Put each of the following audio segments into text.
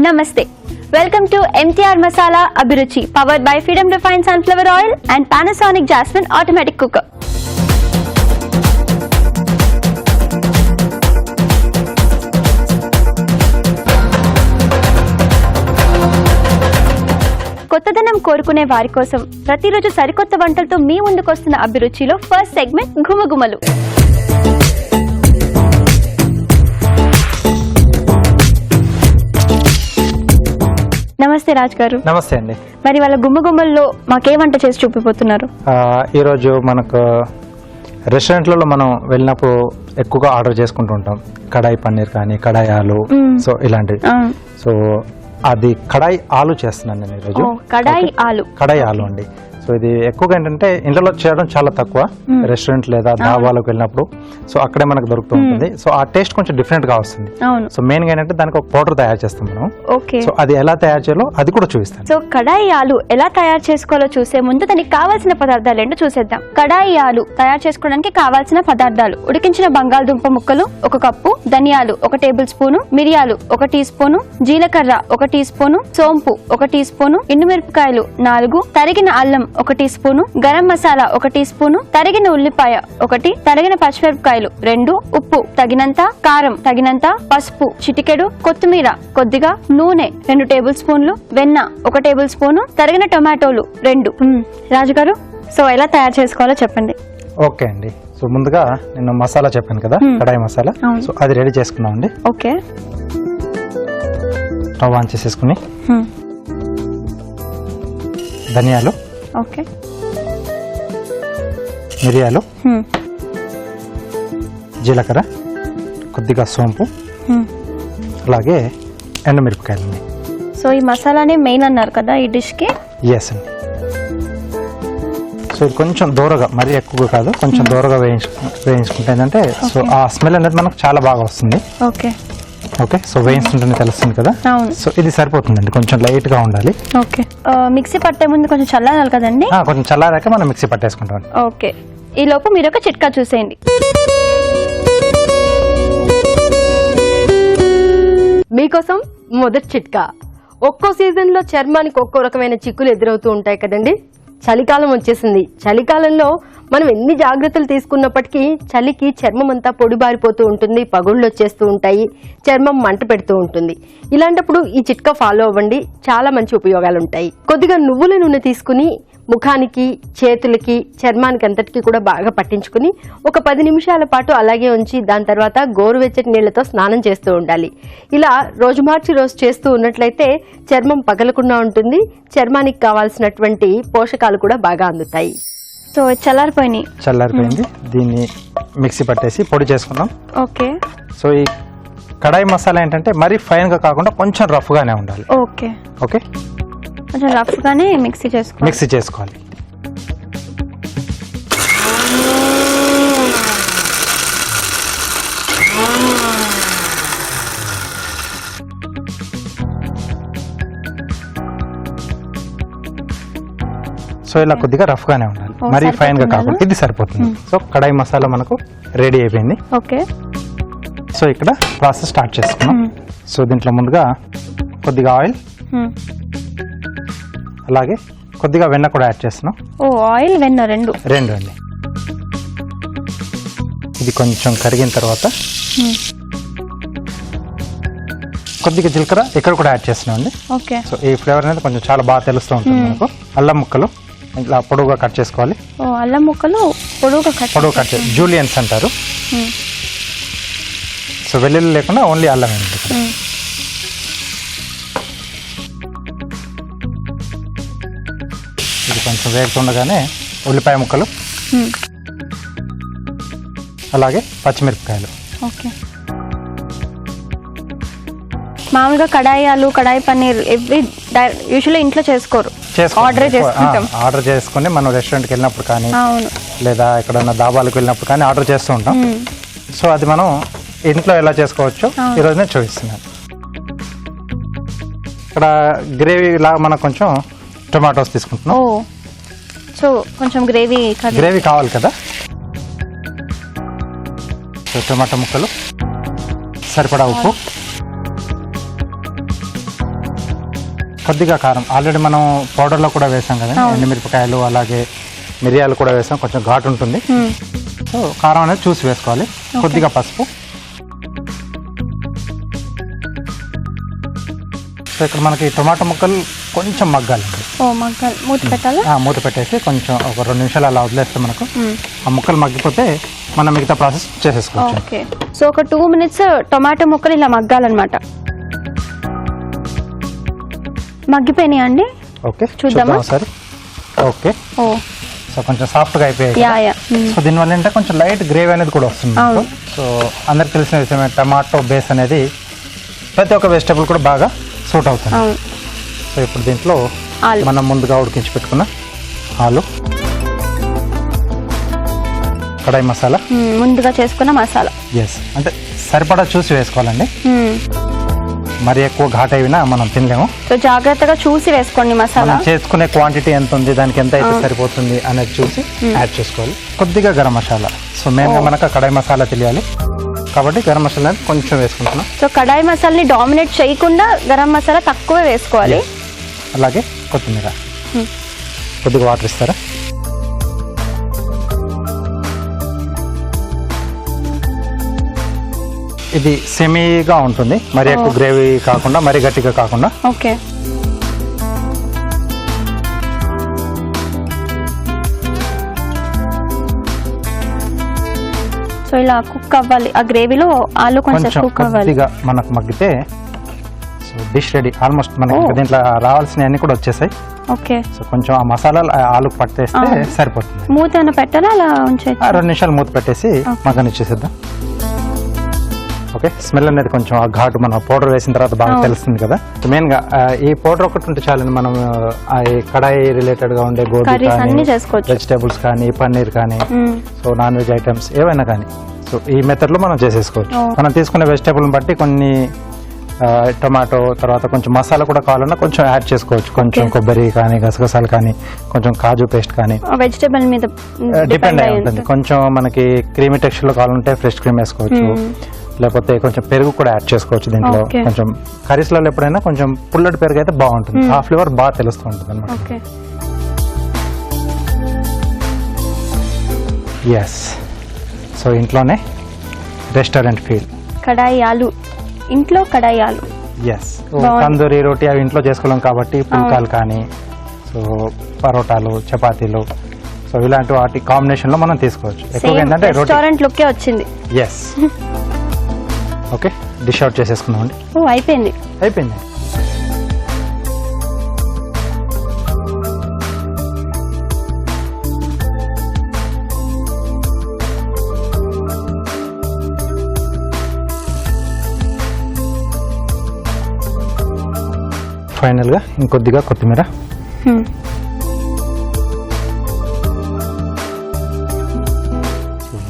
Namaste. Welcome to MTR Masala Abhiruchi, powered by Freedom Refined Sunflower Oil and Panasonic Jasmine Automatic Cooker. కొత్తదనం కోరుకునే వారి కోసం ప్రతిరోజు సరికొత్త వంటలతో మీ ముందుకు వస్తున్న అభిరుచిలో ఫస్ట్ సెగ్మెంట్ గుమగుమలు. నమస్తే రాజ్ గారు. నమస్తే అండి. మరి వాళ్ళ గుమ్మగుమ్మల్లో మాకే వంట చేసి చూపిపోతున్నారు? ఈరోజు మనకు రెస్టారెంట్లలో మనం వెళ్ళినప్పుడు ఎక్కువగా ఆర్డర్ చేసుకుంటూ ఉంటాం. కడాయి పన్నీర్ కానీ కడాయి ఆలు, సో ఇలాంటివి. సో అది కడాయి ఆలు చేస్తున్నాను నేను ఈరోజు. కడాయి ఆలు అండి. సో ఇది ఎక్కువగా ఏంటంటే ఇంట్లో చేయడం చాలా తక్కువ, రెస్టారెంట్ లేదా ధాబాలకు వెళ్ళినప్పుడు సో అక్కడే మనకు దొరుకుతూ ఉంటుంది. సో ఆ టేస్ట్ కొంచెం డిఫరెంట్ గా వస్తుంది. సో మెయిన్ గా ఏంటంటే దానికి ఒక పౌడర్ తయారు చేస్తాం మనం. సో అది ఎలా తయారు చేయాలో అది కూడా చూపిస్తాను. సో కడాయి ఆలు ఎలా తయారు చేసుకోవాలో చూసే ముందు దానికి కావాల్సిన పదార్థాలు ఏంటో చూసేద్దాం. కడాయి ఆలు తయారు చేసుకోవడానికి కావాల్సిన పదార్థాలు: ఉడికించిన బంగాళదుంప ముక్కలు 1 కప్పు, ధనియాలు 1 టేబుల్ స్పూను, మిరియాలు 1 టీ స్పూను, జీలకర్ర 1 టీ స్పూను, సోంపు 1 టీ స్పూను, ఎండుమిరపకాయలు 4, తరిగిన అల్లం 1 teaspoon, garam masala 1 teaspoon, తరిగిన ఉల్లిపాయ 1, తరిగిన పచ్చిమిరపకాయలు 2, ఉప్పు తగినంత, కారం తగినంత, పసుపు చిటికెడు, కొత్తిమీర కొద్దిగా, నూనె 2 టేబుల్ స్పూన్లు, వెన్న 1 టేబుల్ స్పూను, తరిగిన టొమాటోలు 2. రాజుగారు, సో ఎలా తయారు చేసుకోవాలో చెప్పండి. ఓకే అండి. సో ముందుగా నేను మసాలా చెప్పాను కదా, కడాయి మసాలా. సో అది రెడీ చేసుకున్నాం అండి. ఓకే. స్టవ్ ఆన్ చేసేసుకుని ధనియాలు, ఓకే, మిరియాలు, జీలకర్ర, కొద్దిగా సోంపు, అలాగే ఎండుమిరపకాయలు. సో ఈ మసాలానే మెయిన్ అన్నారు కదా ఈ డిష్ కి? ఎస్ అండి. సో ఇది కొంచెం దూరగా, మరీ ఎక్కువగా కాదు, కొంచెం దూరగా వేయించుకుంటే ఏంటంటే సో ఆ స్మెల్ అనేది మనకు చాలా బాగా వస్తుంది. Okay okay. సో వేయించుకుంటేనే తెలుస్తుంది కదా. సో ఇది సరిపోతుందండి, కొంచెం లైట్ గా ఉండాలి. ఓకే. మిక్సీ పట్టే ముందు కొంచెం చల్లారాలి కదండి? కొంచెం చల్లారాక మనం మిక్సీ పట్టేసుకుంటాం. ఓకే. ఈ లోపు మీరు ఒక చిట్కా చూసేయండి. మీకోసం మొదటి చిట్కా. ఒక్కో సీజన్ లో చర్మానికి ఒక్కో రకమైన చిక్కులు ఎదురవుతూ ఉంటాయి కదండి. చలికాలం వచ్చేసింది. చలికాలంలో మనం ఎన్ని జాగ్రత్తలు తీసుకున్నప్పటికీ చలికి చర్మం అంతా పొడిబారిపోతూ ఉంటుంది, పగుళ్ళు వచ్చేస్తూ ఉంటాయి, చర్మం మంట పెడుతూ ఉంటుంది. ఇలాంటప్పుడు ఈ చిట్కా ఫాలో అవ్వండి, చాలా మంచి ఉపయోగాలు ఉంటాయి. కొద్దిగా నువ్వుల నూనె తీసుకుని ముఖానికి, చేతులకి, చర్మానికి అంతటికీ కూడా బాగా పట్టించుకుని ఒక 10 నిమిషాల పాటు అలాగే ఉంచి దాని తర్వాత గోరువెచ్చటి నీళ్లతో స్నానం చేస్తూ ఉండాలి. ఇలా రోజు మార్చి రోజు చేస్తూ ఉన్నట్లయితే చర్మం పగలకుండా ఉంటుంది, చర్మానికి కావాల్సినటువంటి పోషకాలు కూడా బాగా అందుతాయి. సో చల్లారిపోయింది. దీన్ని మిక్సీ పట్టేసి పొడి చేసుకున్నాం. ఓకే. సో ఈ కడాయి మసాలా ఏంటంటే మరీ ఫైన్ గా కాకుండా కొంచెం రఫ్ గానే ఉండాలి. ఓకే. ఓకే. కొంచెం రఫ్ గానే మిక్సీ చేసుకోవాలి. సో ఇలా కొద్దిగా రఫ్ గానే ఉండాలి, మరీ ఫైన్ గా కాకుండా. ఇది సరిపోతుంది. సో కడాయి మసాలా మనకు రెడీ అయిపోయింది. ఓకే. సో ఇక్కడ ప్రాసెస్ స్టార్ట్ చేసుకున్నాం. సో దీంట్లో ముందుగా కొద్దిగా ఆయిల్, అలాగే కొద్దిగా వెన్న కూడా యాడ్ చేస్తున్నాం. ఆయిల్ వెన్న రెండు అండి. ఇది కొంచెం కరిగిన తర్వాత కొద్దిగా జీలకర్ర ఇక్కడ కూడా యాడ్ చేస్తున్నాం అండి. ఓకే. సో ఈ ఫ్లేవర్ అనేది కొంచెం చాలా బాగా తెలుస్తూ ఉంటుంది మనకు. అల్లం ముక్కలు ఇలా పొడవుగా కట్ చేసుకోవాలి. అల్లం ముక్కలు పొడవుగా కట్ జూలియన్స్ అంటారు. సో వెల్లుల్లి లేకుండా ఓన్లీ అల్లం అండి. ఇది కొంచెం వేగుతుండగానే ఉల్లిపాయ ముక్కలు, అలాగే పచ్చిమిరపకాయలు. ఓకే. మామూలుగా కడాయి ఆలు, కడాయి పన్నీర్ యూజువల్లీ ఇంట్లో చేసుకోరు, ఆర్డర్ చేసుకుని మనం రెస్టారెంట్కి వెళ్ళినప్పుడు కానీ లేదా ఎక్కడన్నా దాబాలకు వెళ్ళినప్పుడు కానీ ఆర్డర్ చేస్తూ ఉంటాం. సో అది మనం ఇంట్లో ఎలా చేసుకోవచ్చో ఈరోజు నేను చూపిస్తున్నాను. ఇక్కడ గ్రేవీ లాగా మనం కొంచెం టొమాటోస్ తీసుకుంటున్నాం. సో కొంచెం గ్రేవీ కావాలి కదా. సో టొమాటో ముక్కలు, సరిపడా ఉప్పు, కొద్దిగా కారం ఆల్రెడీ మనం పౌడర్లో కూడా వేసాం కదా, ఎండుమిరపకాయలు అలాగే మిరియాలు కూడా వేసాం, కొంచెం ఘాటు ఉంటుంది. సో కారం అనేది చూసి వేసుకోవాలి. కొద్దిగా పసుపు. సో ఇక్కడ మనకి టొమాటో ముక్కలు కొంచెం మగ్గాలండి. మూత పెట్టాలి. మూత పెట్టేసి కొంచెం ఒక 2 నిమిషాలు అలా వదిలేస్తే మనకు ఆ ముక్కలు మగ్గిపోతే మనం మిగతా ప్రాసెస్ చేసేసుకోవచ్చు. ఓకే. సో ఒక 2 minutes టొమాటో ముక్కలు ఇలా మగ్గాలన్నమాట. మగ్గిపోయినాయి అండి. ఓకే, చూద్దామా ఒకసారి. ఓకే, సో కొంచెం సాఫ్ట్గా అయిపోయాయి. సో దీనివల్ల ఏంటంటే కొంచెం లైట్ గ్రేవీ అనేది కూడా వస్తుంది. సో అందరికి తెలిసిన విషయమే, టమాటో బేస్ అనేది ప్రతి ఒక్క వెజిటబుల్ కూడా బాగా సూట్ అవుతుంది. సో ఇప్పుడు దీంట్లో మనం ముందుగా ఉడికించి పెట్టుకున్న ఆలు, కడాయి మసాలా, ముందుగా చేసుకున్న మసాలా. ఎస్, అంటే సరిపడా చూసి వేసుకోవాలండి. మరి ఎక్కువ ఘాట్ అయినా మనం తినలేము. సో జాగ్రత్తగా చూసి వేసుకోండి మసాలా. చేసుకునే క్వాంటిటీ ఎంత ఉంది, దానికి ఎంత అయితే సరిపోతుంది అనేది చూసి యాడ్ చేసుకోవాలి. కొద్దిగా గరం మసాలా. సో మెయిన్గా మనకు కడాయి మసాలా తెలియాలి కాబట్టి గరం మసాలా కొంచెం వేసుకుంటున్నాం. సో కడాయి మసాలాని డామినేట్ చేయకుండా గరం మసాలా తక్కువ వేసుకోవాలి. అలాగే కొత్తిమీర, కొద్దిగా వాటర్ ఇస్తారా? ఇది సెమీగా ఉంటుంది, మరి ఎక్కువ గ్రేవీ కాకుండా మరి గట్టిగా కాకుండా. ఓకే. సో ఇలా కుక్ అవ్వాలి, ఆ గ్రేవీలో ఆలు కొంచెం కుక్ అవ్వాలి. మనకు మగ్గితే సో డిష్ రెడీ ఆల్మోస్ట్. మనకి దీంట్లో రావాల్సిన అన్ని కూడా వచ్చేసాయి. ఓకే. సో కొంచెం ఆ మసాలాలు ఆలు పట్టేస్తే సరిపోతుంది. మూత ఏమైనా పెట్టాలా అలా ఉంచేది? 2 నిమిషాలు మూత పెట్టేసి మగ్గనిచ్చేసేద్దాం. ఓకే, స్మెల్ అనేది కొంచెం ఆ ఘాటు మన పౌడర్ వేసిన తర్వాత బాగా తెలుస్తుంది కదా. మెయిన్ గా ఈ పౌడర్ ఒకటి ఉంటే చాలండి, మనం ఈ కడాయి రిలేటెడ్ గా ఉండే గోబీ కానీ, వెజిటేబుల్స్ కానీ, పన్నీర్ కానీ, సో నాన్ వెజ్ ఐటమ్స్ ఏవైనా కానీ, సో ఈ మెథడ్ లో మనం చేసేసుకోవచ్చు. మనం తీసుకునే వెజిటేబుల్ బట్టి కొన్ని టొమాటో తర్వాత కొంచెం మసాలా కూడా కావాలన్నా కొంచెం యాడ్ చేసుకోవచ్చు. కొంచెం కొబ్బరి కానీ, గసగసాలు కానీ, కొంచెం కాజు పేస్ట్ కానీ, వెజిటేబుల్ మీద డిపెండ్ అయి ఉంటుంది. కొంచెం మనకి క్రీమీ టెక్స్చర్ లో కావాలంటే ఫ్రెష్ క్రీమ్ వేసుకోవచ్చు, లేకపోతే కొంచెం పెరుగు కూడా యాడ్ చేసుకోవచ్చు. దీంట్లో కొంచెం కర్రీస్లలో ఎప్పుడైనా కొంచెం పుల్లటి పెరుగు అయితే బాగుంటుంది, ఆ ఫ్లేవర్ బాగా తెలుస్తూ ఉంటుంది అన్నమాట. ఎస్, సో ఇంట్లోనే రెస్టారెంట్ ఫీల్. కడాయి ఆలు, ఇంట్లో కడాయి ఆలు. ఎస్, తందూరి రోటీ అవి ఇంట్లో చేసుకోలేం కాబట్టి పుల్కాలు కానీ, సో పరోటాలు, చపాతీలు, సో ఇలాంటి వాటి కాంబినేషన్ లో మనం తీసుకోవచ్చు. ఎక్కువగా ఏంటంటే రెస్టారెంట్ లుక్ వచ్చింది. ఎస్. ఓకే, డిష్ అవుట్ చేసేసుకున్నామండి. అయిపోయింది. ఫైనల్ గా ఇంకొద్దిగా కొత్తిమీర.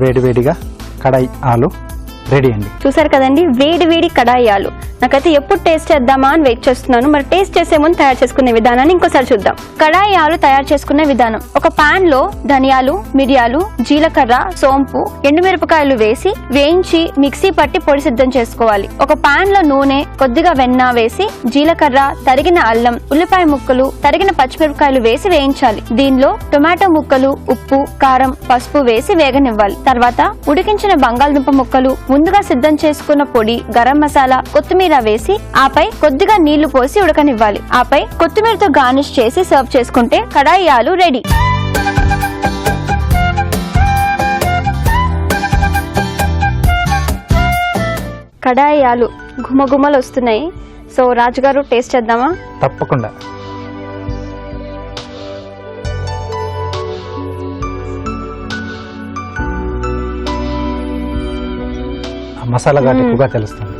వేడివేడిగా కడాయి ఆలు రెడీ అండి. చూసారు కదండి, వేడి వేడి కడాయి ఆలు. నాకైతే ఎప్పుడు టేస్ట్ చేద్దామా అని వెయిట్ చేస్తున్నాను. మరి టేస్ట్ చేసే ముందు తయారు చేసుకునే విధానాన్ని ఇంకోసారి చూద్దాం. కడాయి ఆలు తయారు చేసుకునే విధానం: ఒక పాన్ లో ధనియాలు, మిరియాలు, జీలకర్ర, సోంపు, ఎండుమిరపకాయలు వేసి వేయించి మిక్సీ పట్టి పొడి సిద్ధం చేసుకోవాలి. ఒక పాన్ లో నూనె, కొద్దిగా వెన్న వేసి జీలకర్ర, తరిగిన అల్లం, ఉల్లిపాయ ముక్కలు, తరిగిన పచ్చిమిరపకాయలు వేసి వేయించాలి. దీనిలో టొమాటో ముక్కలు, ఉప్పు, కారం, పసుపు వేసి వేగనివ్వాలి. తర్వాత ఉడికించిన బంగాళదుంప ముక్కలు, ముందుగా సిద్ధం చేసుకున్న పొడి, గరం మసాలా, కొత్తిమీర వేసి ఆపై కొద్దిగా నీళ్లు పోసి ఉడకనివ్వాలి. ఆపై కొత్తిమీరతో గార్నిష్ చేసి సర్వ్ చేసుకుంటే కడాయి ఆలు రెడీ. కడాయి ఆలు గుమగుమలు వస్తున్నాయి. సో రాజుగారు టేస్ట్ చేద్దామా? తప్పకుండా. మసాలా ఘాటు ఎక్కువగా తెలుస్తుంది.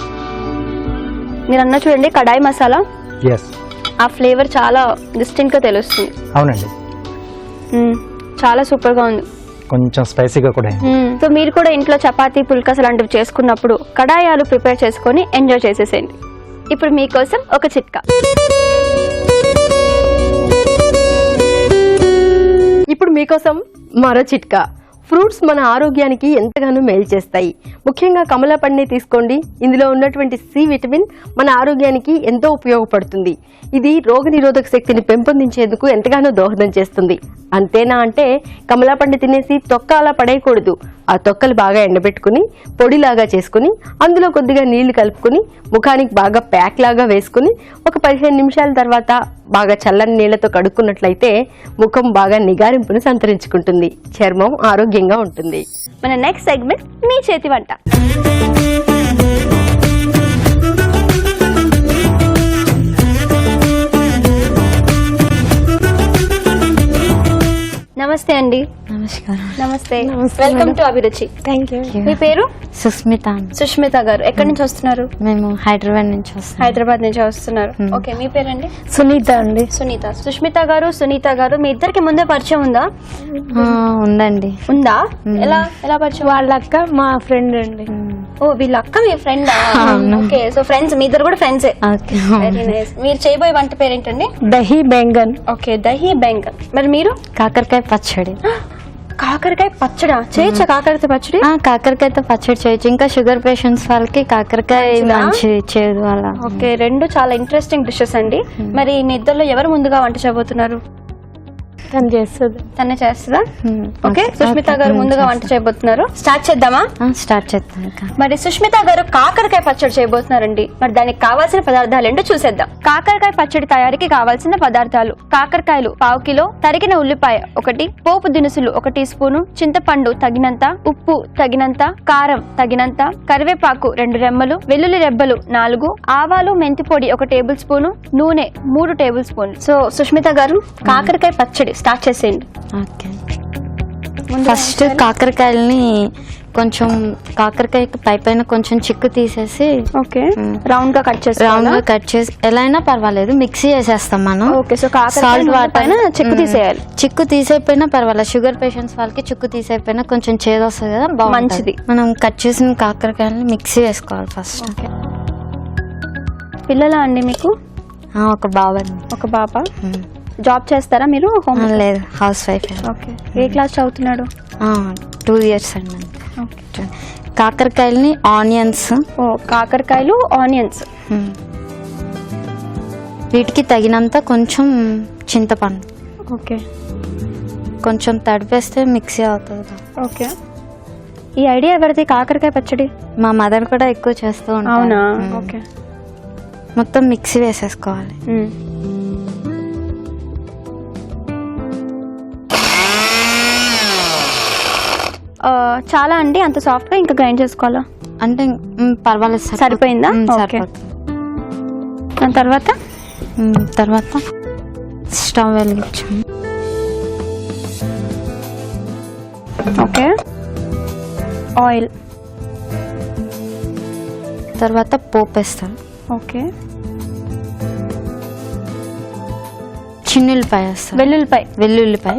మీరు అన్న చూడండి, కడాయి మసాలా, ఎస్, ఆ ఫ్లేవర్ చాలా డిస్టింక్ట్ గా తెలుస్తుంది. అవునండి, చాలా సూపర్ గా ఉంది. కొంచెం స్పైసీగా కూడా. సో మీరు కూడా ఇంట్లో చపాతీ, పుల్కాస్ లాంటివి చేసుకున్నప్పుడు కడాయి ఆలు ప్రిపేర్ చేసుకొని ఎంజాయ్ చేసేసేయండి. ఇప్పుడు మీకోసం ఒక చిట్కా. ఇప్పుడు మీకోసం మరో చిట్కా. ఫ్రూట్స్ మన ఆరోగ్యానికి ఎంతగానో మేలు చేస్తాయి. ముఖ్యంగా కమలా పండుని తీసుకోండి. ఇందులో ఉన్నటువంటి సి విటమిన్ మన ఆరోగ్యానికి ఎంతో ఉపయోగపడుతుంది. ఇది రోగనిరోధక శక్తిని పెంపొందించేందుకు ఎంతగానో దోహదం చేస్తుంది. అంతేనా అంటే కమలా పండు తినేసి తొక్క అలా పడేయకూడదు. ఆ తొక్కలు బాగా ఎండబెట్టుకుని పొడిలాగా చేసుకుని అందులో కొద్దిగా నీళ్లు కలుపుకొని ముఖానికి బాగా ప్యాక్ లాగా వేసుకుని ఒక 15 నిమిషాల తర్వాత బాగా చల్లని నీళ్లతో కడుక్కున్నట్లయితే ముఖం బాగా నిగారింపును సంతరించుకుంటుంది. చర్మం ఆరోగ్యంగా ఉంటుంది. మన నెక్స్ట్ సెగ్మెంట్ మీ చేతి వంట. నమస్తే అండి. నమస్కారం. నమస్తే. Welcome to Abhiruchi. Thank you. మీ పేరు? సుస్మిత. సుష్మిత గారు. ఎక్కడి నుంచి వస్తున్నారు? మేము హైదరాబాద్ నుంచి వస్తాం. హైదరాబాద్ నుంచి వస్తున్నారు. ఓకే, మీ పేరండి? సునీత అండి. సునీత. సుష్మిత గారు, సునీత గారు, మీ ఇద్దరికి ముందే పరిచయం ఉందా? ఉందండి. ఉందా? ఎలా ఎలా పరిచయం? వాళ్ళ అక్క మా ఫ్రెండ్ అండి. ఓ, వీళ్ళ అక్క మీ ఫ్రెండ్? ఓకే, సో ఫ్రెండ్స్, మీ ఇద్దరు కూడా ఫ్రెండ్సే. Very nice. మీరు చేయబోయే వంట పేరేంటండి? దహీ బెంగన్. ఓకే, దహీ బెంగన్. మరి మీరు? కాకరకాయ పచ్చడి. కాకరకాయ పచ్చడా చేయొచ్చా? కాకరకాయ పచ్చడి? కాకరకాయతో పచ్చడి చేయొచ్చు. ఇంకా షుగర్ పేషెంట్స్ వాళ్ళకి కాకరకాయ మంచి చేదు అలా. ఓకే, రెండు చాలా ఇంట్రెస్టింగ్ డిషెస్ అండి. మరి మీ ఇద్దరిలో ఎవరు ముందుగా వంట చేయబోతున్నారు? తను చేస్తుంది. తనే చేస్తుందా? ఓకే, సుష్మిత గారు ముందుగా వంట చేయబోతున్నారు. స్టార్ట్ చేద్దామా? స్టార్ట్ చేద్దాం. ఇంకా మరి సుష్మిత గారు కాకరకాయ పచ్చడి చేయబోతున్నారండి. మరి దానికి కావాల్సిన పదార్థాలు ఏంటో చూసేద్దాం. కాకరకాయ పచ్చడి తయారీకి కావాల్సిన పదార్థాలు: కాకరకాయలు 1/2 కిలో, తరిగిన ఉల్లిపాయ 1, పోపు దినుసులు 1 టీ స్పూను, చింతపండు తగినంత, ఉప్పు తగినంత, కారం తగినంత, కరివేపాకు 2 రెమ్మలు, వెల్లుల్లి రెబ్బలు 4, ఆవాలు మెంతి పొడి 1 టేబుల్ స్పూను, నూనె 3 టేబుల్ స్పూన్లు. సో సుష్మిత గారు, కాకరకాయ పచ్చడి స్టార్ట్ చేసేయండి. ఓకే, ఫస్ట్ కాకరకాయలని కొంచెం కాకరకాయకి పైన కొంచెం చిక్కు తీసేసి ఓకే రౌండ్ గా కట్ చేసి ఎలా అయినా పర్వాలేదు, మిక్సీ చేసేస్తాం మనం. ఓకే, సో సాల్ట్ వాటర్ చిక్కు తీసేయాలి. చిక్కు తీసేపోయినా పర్వాలేదు. షుగర్ పేషెంట్స్ వాళ్ళకి చిక్కు తీసేపోయినా కొంచెం చేదు వస్తుంది కదా, మంచిది. మనం కట్ చేసిన కాకరకాయలని మిక్సీ వేసుకోవాలి ఫస్ట్. పిల్లలా అండి మీకు? ఒక బాబా. ఒక బాబా. జాబ్ చేస్తారా మీరు? లేదు, హౌస్ వైఫ్. ఓకే, ఏ క్లాస్ చదువుతున్నాడు? 2 years అండి. కాకరకాయలని ఆనియన్స్. కాకరకాయలు ఆనియన్స్. వీటికి తగినంత కొంచెం చింతపండు. ఓకే, కొంచెం తడిపేస్తే మిక్సీ అవుతుంది. ఓకే, ఈ ఐడియా ఎవరిది? కాకరకాయ పచ్చడి మా మదర్ కూడా ఎక్కువ చేస్తూ ఉంటారు. అవునా? ఓకే, మొత్తం మిక్సీ వేసేసుకోవాలి. చాలా అండి, అంత సాఫ్ట్ గా ఇంకా గ్రైండ్ చేసుకోవాలా? అంటే పర్వాలేదు, సరిపోయిందా? దాని తర్వాత స్టవ్ వెలిగించాం. ఓకే, ఆయిల్, తర్వాత పోపు వేస్తాం. ఓకే, చిన్నుల్లిపాయ వేస్తాం. వెల్లుల్లిపాయ.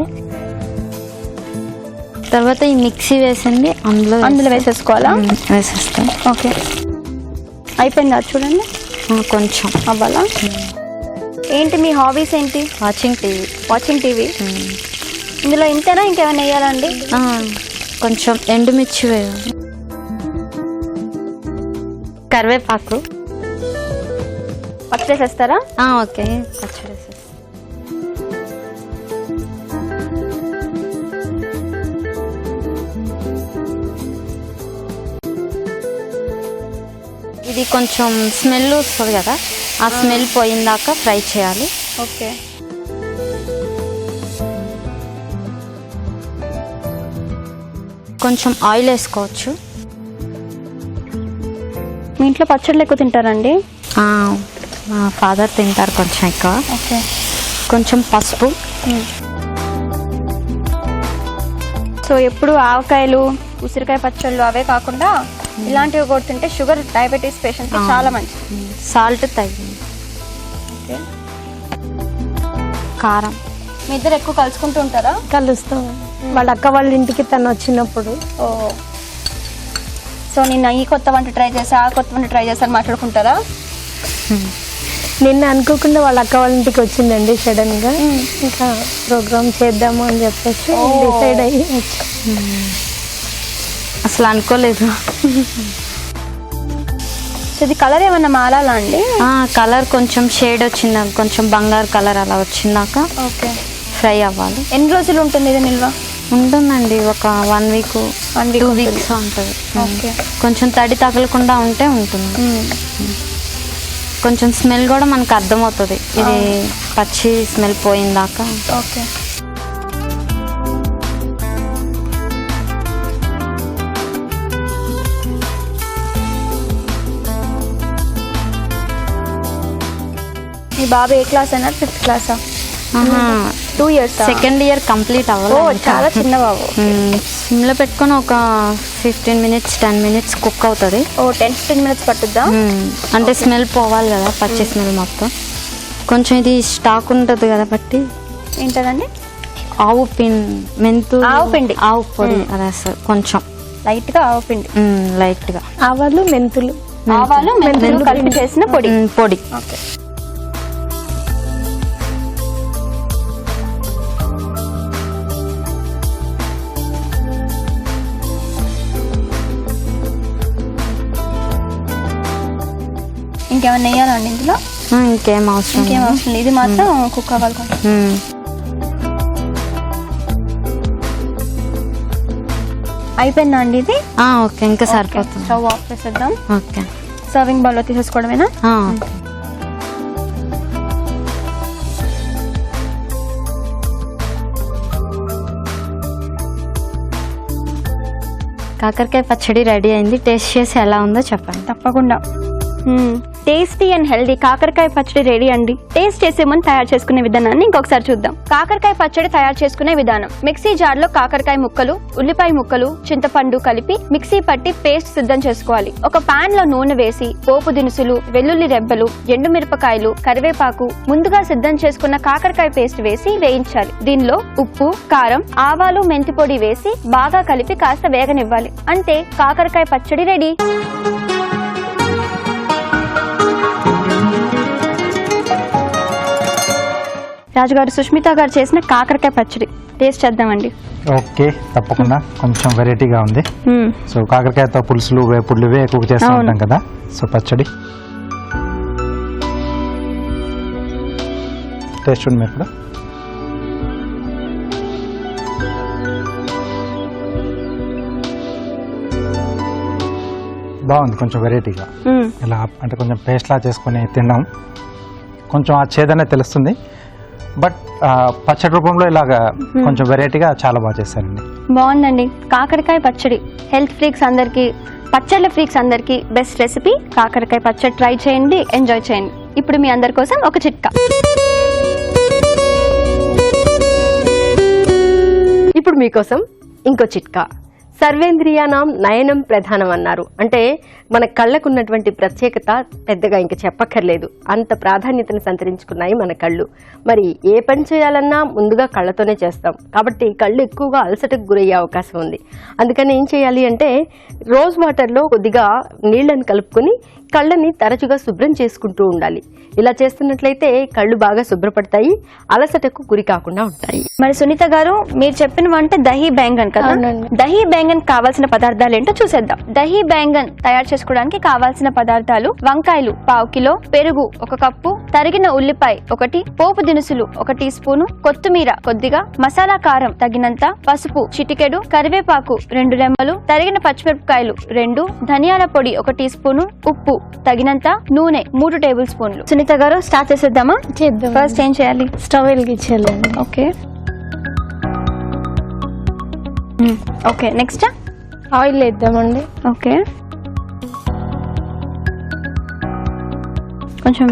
తర్వాత ఈ మిక్సీ వేసింది అందులో వేసేసుకోవాలా? వేసేస్తాం. ఓకే, అయిపోయిందా? చూడండి, కొంచెం అవ్వాలా? ఏంటి మీ హాబీస్ ఏంటి? Watching TV. ఇందులో ఇంతేనా, ఇంకేమైనా వేయాలండి? కొంచెం ఎండుమిర్చి వేయాలి, కరివేపాకు. పచ్చడి వేసేస్తారా? ఓకే, పచ్చడి వేసేస్తాం. ఇది కొంచెం స్మెల్ వస్తుంది కదా, ఆ స్మెల్ పోయిందాక ఫ్రై చేయాలి. ఓకే, కొంచెం ఆయిల్ వేసుకోవచ్చు. మీ ఇంట్లో పచ్చళ్ళు ఎక్కువ తింటారండి? మా ఫాదర్ తింటారు కొంచెం ఎక్కువ. ఓకే, కొంచెం పసుపు. సో ఎప్పుడు ఆవకాయలు, ఉసిరికాయ పచ్చళ్ళు అవే కాకుండా ఇలాంటివి కూడా తింటే షుగర్, డయాబెటీస్ పేషెంట్ చాలా మంచిది. సాల్ట్ తగ్గింది. ఓకే, కారం. మీ ఇద్దరు ఎక్కువ కలుసుకుంటూ ఉంటారా? కలుస్తాం. వాళ్ళ అక్క వాళ్ళ ఇంటికి తను వచ్చినప్పుడు. సో నేను ఈ కొత్త వంట ట్రై చేసా, ఆ కొత్త వంట ట్రై చేసా అని మాట్లాడుకుంటారా? నిన్న అనుకోకుండా వాళ్ళ అక్క వాళ్ళ ఇంటికి వచ్చిందండి సడన్ గా. ఇంకా ప్రోగ్రామ్ చేద్దాము అని చెప్పేసి డిసైడ్ అయ్యి అసలు అనుకోలేదు. ఇది కలర్ ఏమన్నా మారాలా అండి? కలర్ కొంచెం షేడ్ వచ్చిందా, కొంచెం బంగారు కలర్ అలా వచ్చిందాక ఓకే ఫ్రై అవ్వాలి. ఎన్ని రోజులు ఉంటుంది ఇది నిల్వ? ఉంటుందండి ఒక 1 వీక్ 2 వీక్స్ ఉంటుంది. ఓకే. కొంచెం తడి తగలకుండా ఉంటే ఉంటుంది. కొంచెం స్మెల్ కూడా మనకు అర్థమవుతుంది, ఇది పచ్చి స్మెల్ పోయిందాక. ఓకే. మీ బాబు ఏ క్లాస్ అన్నారు? 5th క్లాసా? 2 years. సెకండ్ ఇయర్ కంప్లీట్ అవ్వాలి. చాలా చిన్న బాబు. సిమ్లో పెట్టుకొని ఒక 15 minutes 10 minutes కుక్ అవుతుంది. 10-15 minutes పట్టుద్దా? అంటే స్మెల్ పోవాలి కదా, పచ్చి స్మెల్ మొత్తం. కొంచెం ఇది స్టాక్ ఉంటుంది కదా బట్టి. ఏంటదండి? ఆవు మెంతు ఆవు పిండి, ఆవు పొడి అది వేస్తారు కొంచెం లైట్ గా. ఆవు పిండి లైట్ గా. ఆవాలు మెంతులు కలిపి చేసిన పొడి. పొడి. ఓకే. ఇంకేమన్నా వేయాలండి ఇందులో? ఇంకేం అవసరం లేదు. ఇది మాత్రం కుక్ అవ్వాలి కొంచెం. అయిపోయిందా అండి ఇది? ఓకే, ఇంకా సరిపోతుంది. స్టవ్ ఆఫ్ చేసేద్దాం. ఓకే. సర్వింగ్ బౌల్లో తీసేసుకోవడమేనా? కాకరకాయ పచ్చడి రెడీ అయింది. టేస్ట్ చేసి ఎలా ఉందో చెప్పండి. తప్పకుండా. టేస్టీ అండ్ హెల్దీ కాకరకాయ పచ్చడి రెడీ అండి. టేస్ట్ చేసే ముందు తయారు చేసుకునే విధానాన్ని ఇంకొకసారి చూద్దాం. కాకరకాయ పచ్చడి తయారు చేసుకునే విధానం: మిక్సీ జార్ లో కాకరకాయ ముక్కలు, ఉల్లిపాయ ముక్కలు, చింతపండు కలిపి మిక్సీ పట్టి పేస్ట్ సిద్ధం చేసుకోవాలి. ఒక పాన్ లో నూనె వేసి పోపు దినుసులు, వెల్లుల్లి రెబ్బలు, ఎండుమిరపకాయలు, కరివేపాకు, ముందుగా సిద్ధం చేసుకున్న కాకరకాయ పేస్ట్ వేసి వేయించాలి. దీనిలో ఉప్పు, కారం, ఆవాలు, మెంతి పొడి వేసి బాగా కలిపి కాస్త వేగనివ్వాలి. అంతే, కాకరకాయ పచ్చడి రెడీ. రాజుగారు, సుష్మిత గారు చేసిన కాకరకాయ పచ్చడి టేస్ట్ చేద్దామండి. ఓకే, తప్పకుండా. కొంచెం వెరైటీగా ఉంది. సో కాకరకాయతో పులుసులు, వేపుడులు ఇవే ఎక్కువ చేస్తూ ఉంటాం కదా. సో పచ్చడి టేస్ట్ ఉంది మీరు కూడా. బాగుంది, కొంచెం వెరైటీగా. ఇలా అంటే కొంచెం పేస్ట్ లా చేసుకుని తినడం కొంచెం ఆ చేదనే తెలుస్తుంది. బట్ పచ్చడి రూపంలో ఇలాగా కొంచెం వెరైటీగా చాలా బాగా చేశారండి. బాగుందండి. కాకరకాయ పచ్చడి హెల్త్ ఫ్రీక్స్ అందరికి, పచ్చళ్ళ ఫ్రీక్స్ అందరికి బెస్ట్ రెసిపీ. కాకరకాయ పచ్చడి ట్రై చేయండి, ఎంజాయ్ చేయండి. ఇప్పుడు మీ అందరి కోసం ఒక చిట్కా. ఇప్పుడు మీకోసం ఇంకో చిట్కా. సర్వేంద్రియానాం నయనం ప్రధానం అన్నారు. అంటే మన కళ్ళకున్నటువంటి ప్రత్యేకత పెద్దగా ఇంక చెప్పక్కర్లేదు, అంత ప్రాధాన్యతను సంతరించుకున్నాయి మన కళ్ళు. మరి ఏ పని చేయాలన్నా ముందుగా కళ్ళతోనే చేస్తాం కాబట్టి కళ్ళు ఎక్కువగా అలసటకు గురయ్యే అవకాశం ఉంది. అందుకని ఏం చేయాలి అంటే, రోజ్ వాటర్లో కొద్దిగా నీళ్లను కలుపుకొని కళ్ళని తరచుగా శుభ్రం చేసుకుంటూ ఉండాలి. ఇలా చేస్తున్నట్లయితే కళ్ళు బాగా శుభ్రపడతాయి, అలసటకు గురి కాకుండా ఉంటాయి. మరి సునీత గారు, మీరు చెప్పిన వంట దహీ బెంగన్ కదా. దహీ బెంగన్ కావాల్సిన పదార్థాలు ఏంటో చూసేద్దాం. దహీ బెంగన్ తయారు చేసుకోవడానికి కావాల్సిన పదార్థాలు: వంకాయలు 1/4 కిలో, పెరుగు 1 కప్పు, తరిగిన ఉల్లిపాయ 1, పోపు దినుసులు 1 టీ స్పూను, కొత్తిమీర కొద్దిగా, మసాలా కారం తగినంత, పసుపు చిటికెడు, కరివేపాకు 2 రెమ్మలు, తరిగిన పచ్చిమిరపకాయలు 2, ధనియాల పొడి 1 టీ స్పూను, ఉప్పు తగినంత, నూనె 3 టేబుల్ స్పూన్లు. సునీత గారు, స్టార్ట్ చేసేద్దామా? చేద్దాం. ఫస్ట్ ఏం చేయాలి? స్టవ్ వెలిగించాలండి. ఓకే. ఓకే, నెక్స్ట్ ఆయిల్ వేద్దామండి. ఓకే, కొంచెం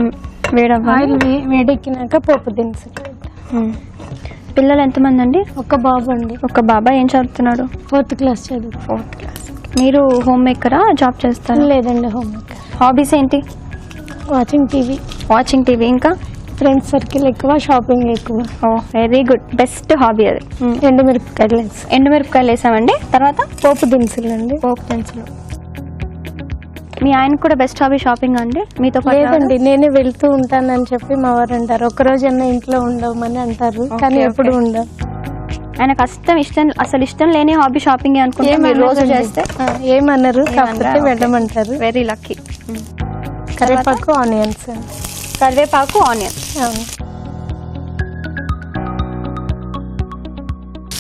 ఆయిల్ వేడెక్కినాక పోపు దినుసులు. పిల్లలు ఎంతమంది అండి? ఒక బాబు అండి. ఒక బాబా. ఏం చదువుతున్నాడు? 4th క్లాస్ చదువు. 4th class. మీరు హోమ్ మేకరా, జాబ్ చేస్తారా? లేదండి, హోమ్ మేకర్. హాబీస్ ఏంటి? Watching TV. Watching TV. ఇంకా ఫ్రెండ్స్ సర్కిల్ ఎక్కువ, షాపింగ్ ఎక్కువ. వెరీ గుడ్, బెస్ట్ హాబీ అది. ఎండుమిరపకాయలు వేసామండి. తర్వాత పోపు దినుసులు అండి. పోపు దినుసులు. మీ ఆయనకు కూడా బెస్ట్ హాబీ షాపింగ్ అండి మీతో పాటు లేదండి, నేనే వెళ్తూ ఉంటానని చెప్పి మా వారు అంటారు. ఒక్కరోజన్నా ఇంట్లో ఉండమని అంటారు, కానీ ఎప్పుడు ఉండవు. ఆయనకు అసలు ఇష్టం లేని హాబీ షాపింగ్ అనుకుంటే మీరు రోజు చేస్తే ఏమన్నారు, కాకపోతే వెళ్ళమంటారు. Very lucky. కరివేపాకు, ఆనియన్స్. కరివేపాకు, ఆనియన్.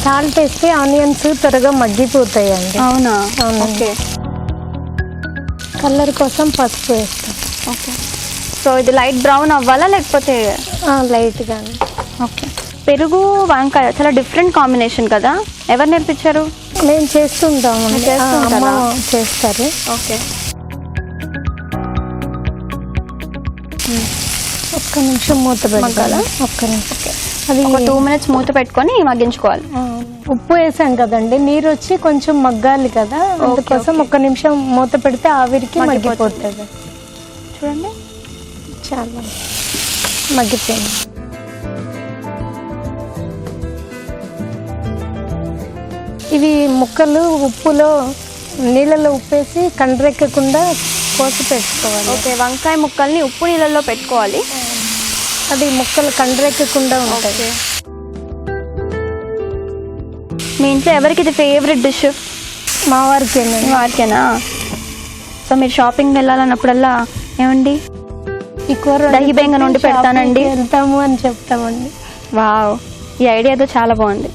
సాల్ట్ వేస్తే ఆనియన్స్ త్వరగా మగ్గిపోతాయండి. అవునా? ఓకే. కలర్ కోసం పసుపు వేస్తాం. ఓకే. సో ఇది లైట్ బ్రౌన్ అవ్వాలా లేకపోతే లైట్ గానే? ఓకే. పెరుగు వంకాయ చాలా డిఫరెంట్ కాంబినేషన్ కదా, ఎవరు నేర్పించారు? మేము చేస్తుంటాము, చేస్తుంటారా? చేస్తారు. ఓకే. ఒక్క నిమిషం మూత పెట్టాలా? ఒక్క నిమిషం. అది ఒక 2 minutes మూత పెట్టుకొని మగ్గించుకోవాలి. ఉప్పు వేసాం కదండి, నీరు వచ్చి కొంచెం మగ్గాలి కదా, అందుకోసం ఒక్క నిమిషం మూత పెడితే ఆవిరికి మగ్గిపోతుంది. చూడండి, చాలా మగ్గిపోయింది. ఇవి ముక్కలు ఉప్పులో నీళ్ళలో ఉప్పేసి కండ్రెక్కకుండా కోసి పెట్టుకోవాలి. ఓకే. వంకాయ ముక్కల్ని ఉప్పు నీళ్ళల్లో పెట్టుకోవాలి, అది ముక్కలు కండ్రెక్కకుండా ఉంటాయి. మీ ఇంట్లో ఎవరికి ఇది ఫేవరెట్ డిష్? మా వారికేనండి. వారికేనా? సో మీరు షాపింగ్ వెళ్ళాలన్నప్పుడల్లా ఏమండి ఈ కూర దహి బెంగన్ వండి పెడతానండి, వెళ్తాము అని చెప్తామండి. వావ్, ఈ ఐడియా ఏదో చాలా బాగుంది.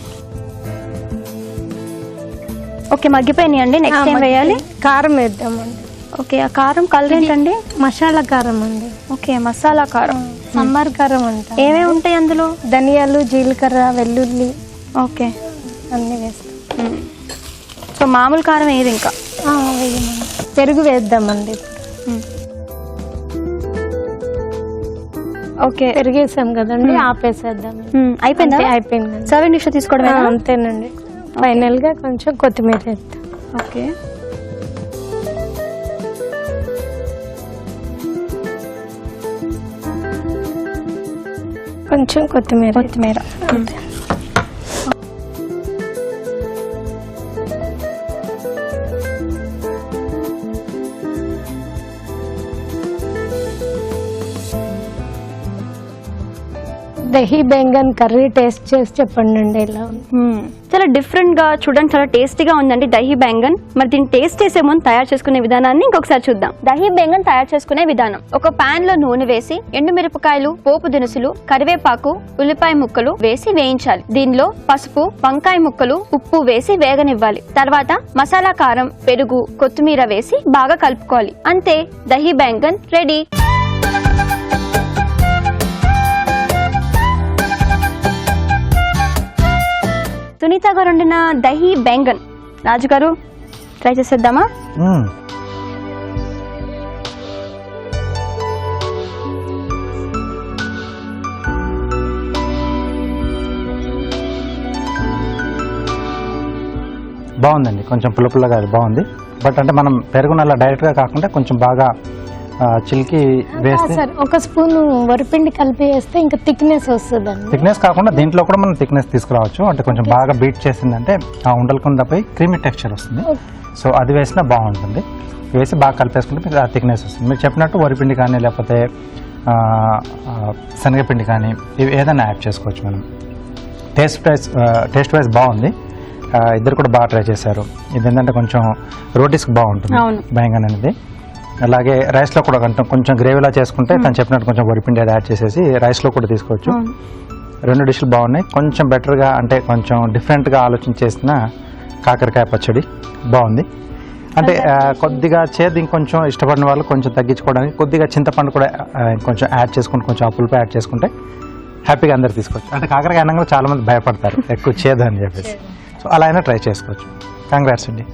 ఓకే, మగ్గిపోయినాయి అండి. నెక్స్ట్ ఏం వేయాలి? కారం వేద్దామండి. ఓకే. ఆ కారం కలర్ ఏంటండి? మసాలా కారం అండి. ఓకే, మసాలా కారం. సాంబార్ కారం అంట. ఏమేమి ఉంటాయి అందులో? ధనియాలు, జీలకర్ర, వెల్లుల్లి ఓకే, అన్నీ వేస్తాం. సో మామూలు కారం ఏది ఇంకా వేయమండి. పెరుగు వేద్దామండి. ఓకే, పెరిగేసాం కదండి, ఆపేసేద్దాం. అయిపోయిందా? అయిపోయిందండి. సర్వింగ్ డిష్ తీసుకోవడమే. అంతేనండి. ఫైనల్ గా కొంచెం కొత్తిమీర వేద్దాం. ఓకే. కొంచెం కొత్తిమీర. దహి బెంగన్ కర్రీ టేస్ట్ చేసి చెప్పండి అండి ఎలా ఉంది. చాలా డిఫరెంట్ గా చూడండి, చాలా టేస్టీగా ఉందండి దహి బెంగన్. మరి దీన్ని టేస్ట్ చేసే ముందు తయారు చేసుకునే విధానాన్ని ఇంకొకసారి చూద్దాం. దహి బెంగన్ తయారు చేసుకునే విధానం: ఒక పాన్ లో నూనె వేసి ఎండుమిరపకాయలు, పోపు దినుసులు, కరివేపాకు, ఉల్లిపాయ ముక్కలు వేసి వేయించాలి. దీనిలో పసుపు, వంకాయ ముక్కలు, ఉప్పు వేసి వేగనివ్వాలి. తర్వాత మసాలా కారం, పెరుగు, కొత్తిమీర వేసి బాగా కలుపుకోవాలి. అంతే, దహి బెంగన్ రెడీ. సునీత గారు వండిన దహి బెంగన్. రాజు గారు ట్రై చేసేద్దామా? బాగుందండి, కొంచెం పుల్లపుల్లగా అది బాగుంది. బట్ అంటే మనం పెరుగునల్లా డైరెక్ట్గా కాకుండా కొంచెం బాగా చిలికి వేస్తే, ఒక స్పూన్ వరిపిండి కలిపి వేస్తే ఇంకా థిక్నెస్ వస్తుందండి. థిక్నెస్ కాకుండా దీంట్లో కూడా మనం థిక్నెస్ తీసుకురావచ్చు. అంటే కొంచెం బాగా బీట్ చేసిందంటే ఆ ఉండలకుండా పోయి క్రీమీ టెక్స్చర్ వస్తుంది. సో అది వేసినా బాగుంటుంది. వేసి బాగా కలిపేసుకుంటే మీకు ఆ థిక్నెస్ వస్తుంది. మీరు చెప్పినట్టు వరిపిండి కానీ లేకపోతే శనగపిండి కానీ ఇవి ఏదైనా యాడ్ చేసుకోవచ్చు మనం. టేస్ట్ వైజ్ బాగుంది. ఇద్దరు కూడా బాగా ట్రై చేశారు. ఇది ఏంటంటే కొంచెం రోటీస్కి బాగుంటుంది బెంగన్ అనేది. అలాగే రైస్లో కూడా కొంచెం గ్రేవీలా చేసుకుంటే తను చెప్పినట్టు కొంచెం వరిపిండి యాడ్ చేసేసి రైస్లో కూడా తీసుకోవచ్చు. 2 డిష్లు బాగున్నాయి. కొంచెం బెటర్గా అంటే కొంచెం డిఫరెంట్గా ఆలోచన చేసిన కాకరకాయ పచ్చడి బాగుంది. అంటే కొద్దిగా చేదు ఇంకొంచెం ఇష్టపడిన వాళ్ళు కొంచెం తగ్గించుకోవడానికి కొద్దిగా చింతపండు కూడా కొంచెం యాడ్ చేసుకుంటే, కొంచెం అప్పులపై యాడ్ చేసుకుంటే హ్యాపీగా అందరు తీసుకోవచ్చు. అంటే కాకరకాయ అన్నంగా చాలా మంది భయపడతారు ఎక్కువ చేదు అని చెప్పేసి. సో అలా అయినా ట్రై చేసుకోవచ్చు. కంగ్రాట్స్ అండి.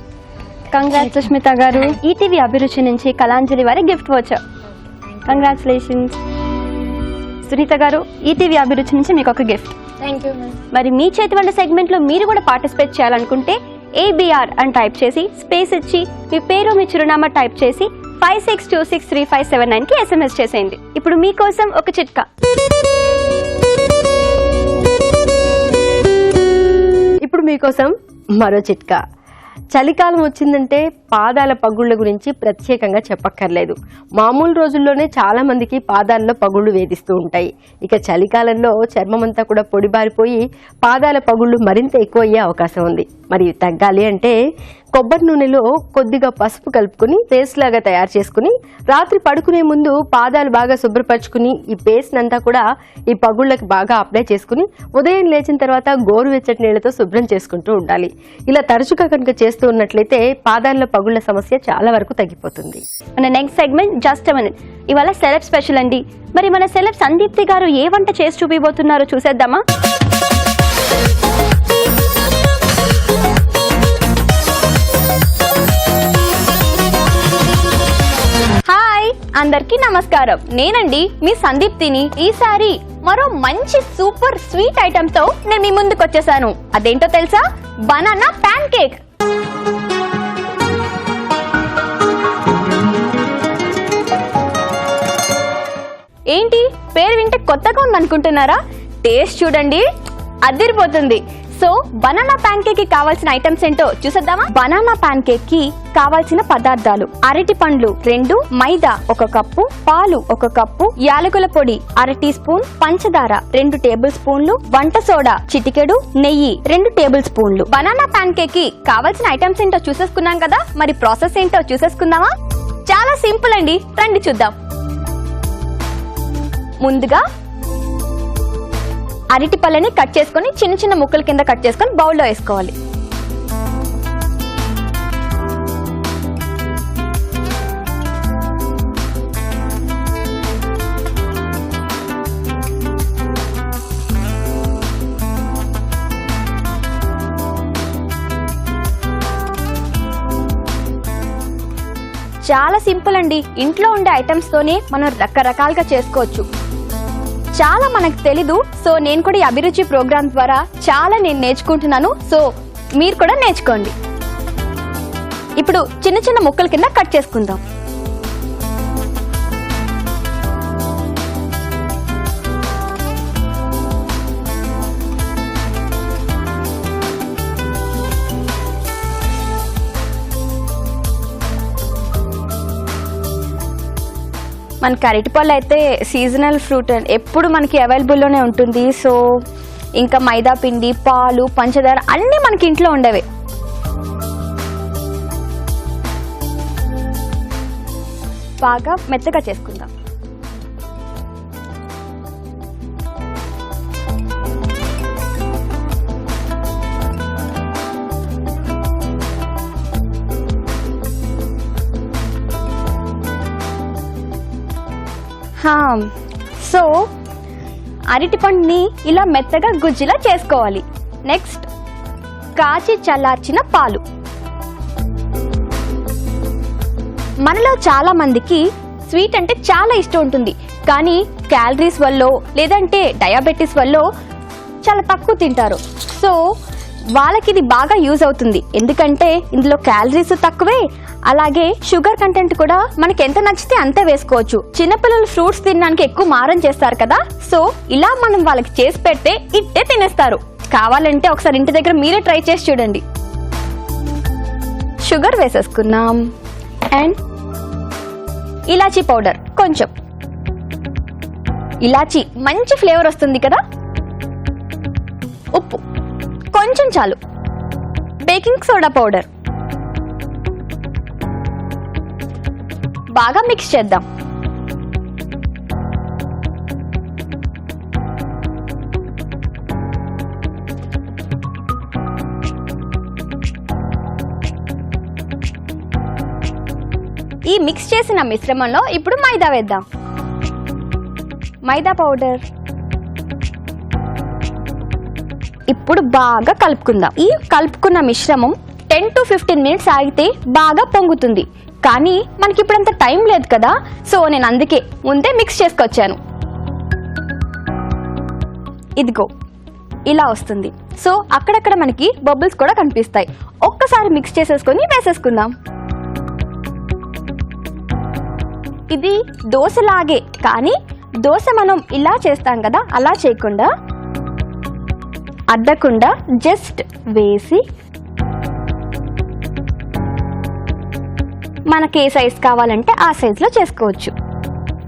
కంగ్రాట్స్ సుష్మిత గారు. ఈటీవీ అభిరుచి నుంచి కళాంజలి వారి గిఫ్ట్ వచ్చారు. కంగ్రాచులేషన్స్. సునీత గారు, ఈటీవీ అభిరుచి నుంచి మీకు ఒక గిఫ్ట్. Thank you. మరి మీ చేతి వంట సెగ్మెంట్ లో మీరు కూడా పార్టిసిపేట్ చేయాలనుకుంటే ABR అని టైప్ చేసి స్పేస్ ఇచ్చి మీ పేరు, మీ చిరునామా టైప్ చేసి 56263579 కి SMS చేసేయండి. ఇప్పుడు మీకోసం ఒక చిట్కా. ఇప్పుడు మీకోసం మరో చిట్కా. చలికాలం వచ్చిందంటే పాదాల పగుళ్ళ గురించి ప్రత్యేకంగా చెప్పక్కర్లేదు. మామూలు రోజుల్లోనే చాలా మందికి పాదాల్లో పగుళ్ళు వేధిస్తూ ఉంటాయి. ఇక చలికాలంలో చర్మం అంతా కూడా పొడిబారిపోయి పాదాల పగుళ్ళు మరింత ఎక్కువ అయ్యే అవకాశం ఉంది. మరి తగ్గాలి అంటే కొబ్బరి నూనెలో కొద్దిగా పసుపు కలుపుకుని పేస్ట్ లాగా తయారు చేసుకుని రాత్రి పడుకునే ముందు పాదాలు బాగా శుభ్రపరచుకుని ఈ పేస్ట్ అంతా కూడా ఈ పగుళ్ళకి బాగా అప్లై చేసుకుని ఉదయం లేచిన తర్వాత గోరువెచ్చటి నీళ్లతో శుభ్రం చేసుకుంటూ ఉండాలి. ఇలా తరచుగా కనుక చేస్తూ ఉన్నట్లయితే పాదాల్లో పగుళ్ళ సమస్య చాలా వరకు తగ్గిపోతుంది. మన నెక్స్ట్ సెగ్మెంట్ జస్ట్ మినిట్. ఇవాళ సెలబ్ స్పెషల్ అండి. మరి మన సెలబ్ సందీప్తి గారు ఏ వంట చేసి చూపిపోతున్నారో చూసేద్దామా? హాయ్ అందరికీ నమస్కారం. నేనండి మీ సందీప్తిని. ఈసారి మరో మంచి సూపర్ స్వీట్ ఐటమ్ తో నేను మీ ముందుకు వచ్చేసాను. అదేంటో తెలుసా? Banana pan cake. ఏంటి పేరు వింటే కొత్తగా ఉందనుకుంటున్నారా? టేస్ట్ చూడండి, అదిరిపోతుంది. సో బనానా ప్యాన్ కేక్ కి కావాల్సిన ఐటమ్స్ ఏంటో చూసేద్దామా? బనానా ప్యాన్ కేక్ కి కావాల్సిన పదార్థాలు: అరటి పండ్లు 2, మైదా 1 కప్పు, పాలు 1 కప్పు, యాలకుల పొడి 1/2 టీ స్పూన్, పంచదార 2 టేబుల్ స్పూన్లు, వంట సోడా చిటికెడు, నెయ్యి 2 టేబుల్ స్పూన్లు. బనానా ప్యాన్ కేక్ కి కావాల్సిన ఐటమ్స్ ఏంటో చూసేసుకున్నాం కదా, మరి ప్రాసెస్ ఏంటో చూసేసుకుందామా? చాలా సింపుల్ అండి, రండి చూద్దాం. ముందుగా అరటి పళ్ళని కట్ చేసుకొని చిన్న చిన్న ముక్కల కింద కట్ చేసుకొని బౌల్లో వేసుకోవాలి. చాలా సింపుల్ అండి. ఇంట్లో ఉండే ఐటమ్స్ తోనే మనం రకరకాలుగా చేసుకోవచ్చు. చాలా మనకు తెలీదు. సో నేను కూడా ఈ అభిరుచి ప్రోగ్రామ్ ద్వారా చాలా నేను నేర్చుకుంటున్నాను. సో మీరు కూడా నేర్చుకోండి. ఇప్పుడు చిన్న చిన్న ముక్కల కింద కట్ చేసుకుందాం. మనకి అరటిపళ్ళు అయితే సీజనల్ ఫ్రూట్ ఎప్పుడు మనకి అవైలబుల్లోనే ఉంటుంది. సో ఇంకా మైదా పిండి, పాలు, పంచదార అన్నీ మనకి ఇంట్లో ఉండేవి. బాగా మెత్తగా చేసుకుందాం. సో అరటి పండుని ఇలా మెత్తగా గుజ్జులా చేసుకోవాలి. నెక్స్ట్ కాచి చల్లార్చిన పాలు. మనలో చాలా మందికి స్వీట్ అంటే చాలా ఇష్టం ఉంటుంది, కానీ క్యాలరీస్ వల్ల లేదంటే డయాబెటీస్ వల్ల చాలా తక్కువ తింటారు. సో వాళ్ళకి ఇది బాగా యూజ్ అవుతుంది. ఎందుకంటే ఇందులో క్యాలరీస్ తక్కువే, అలాగే షుగర్ కంటెంట్ కూడా మనకి ఎంత నచ్చితే అంతే వేసుకోవచ్చు. చిన్నపిల్లలు ఫ్రూట్స్ తినడానికి ఎక్కువ మారం చేస్తారు కదా, సో ఇలా మనం వాళ్ళకి చేసి పెడితే ఇట్టే తినేస్తారు. కావాలంటే ఒకసారి ఇంటి దగ్గర మీరే ట్రై చేసి చూడండి. షుగర్ వేసేసుకున్నాం అండ్ ఇలాచీ పౌడర్ కొంచెం. ఇలాచీ మంచి ఫ్లేవర్ వస్తుంది కదా. ఉప్పు కొంచెం చాలు. Baking soda powder. బాగా మిక్స్ చేద్దాం. ఈ మిక్స్ చేసిన మిశ్రమంలో ఇప్పుడు మైదా వేద్దాం. మైదా పౌడర్. ఇప్పుడు బాగా కలుపుకుందాం. ఈ కలుపుకున్న మిశ్రమం 10 to 15 మినిట్స్ ఆగితే బాగా పొంగుతుంది. కానీ మనకి ఇప్పుడు అంత టైం లేదు కదా, సో నేను అందుకే ముందే మిక్స్ చేసుకొచ్చాను. ఇదిగో ఇలా వస్తుంది. సో అక్కడక్కడ మనకి బబుల్స్ కూడా కనిపిస్తాయి. ఒక్కసారి మిక్స్ చేసేసుకొని వేసేసుకుందాం. ఇది దోశలాగే, కానీ దోశ మనం ఇలా చేస్తాం కదా, అలా చేయకుండా అద్దకుండా జస్ట్ వేసి మనకి ఏ సైజ్ కావాలంటే ఆ సైజులో చేసుకోవచ్చు.